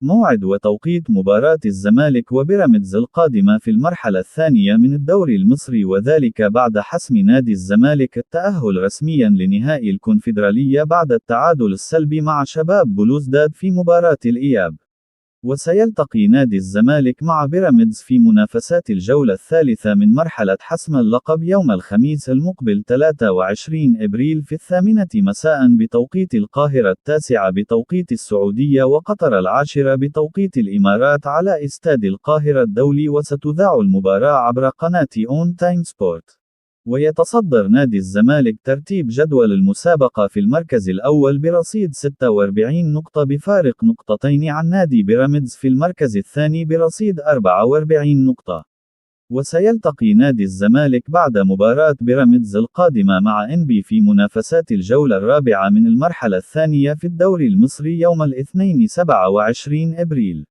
موعد وتوقيت مباراة الزمالك وبيراميدز القادمة في المرحلة الثانية من الدوري المصري، وذلك بعد حسم نادي الزمالك التأهل رسميا لنهائي الكونفدرالية بعد التعادل السلبي مع شباب بلوزداد في مباراة الإياب. وسيلتقي نادي الزمالك مع بيراميدز في منافسات الجولة الثالثة من مرحلة حسم اللقب يوم الخميس المقبل 23 إبريل في 8 مساء بتوقيت القاهرة، 9 بتوقيت السعودية، وقطر 10 بتوقيت الإمارات، على استاد القاهرة الدولي. وستذاع المباراة عبر قناة أون تايم سبورت. ويتصدر نادي الزمالك ترتيب جدول المسابقة في المركز الأول برصيد 46 نقطة بفارق نقطتين عن نادي بيراميدز في المركز الثاني برصيد 44 نقطة. وسيلتقي نادي الزمالك بعد مباراة بيراميدز القادمة مع إنبي في منافسات الجولة الرابعة من المرحلة الثانية في الدوري المصري يوم الاثنين 27 إبريل.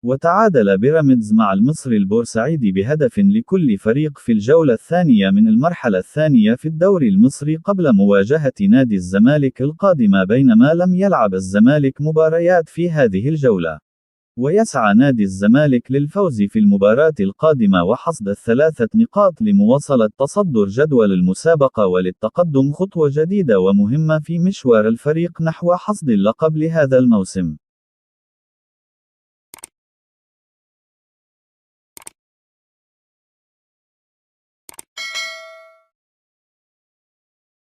وتعادل بيراميدز مع المصري البورسعيدي بهدف لكل فريق في الجولة الثانية من المرحلة الثانية في الدوري المصري قبل مواجهة نادي الزمالك القادمة، بينما لم يلعب الزمالك مباريات في هذه الجولة. ويسعى نادي الزمالك للفوز في المباراة القادمة وحصد ال3 نقاط لمواصلة تصدر جدول المسابقة وللتقدم، خطوة جديدة ومهمة في مشوار الفريق نحو حصد اللقب لهذا الموسم.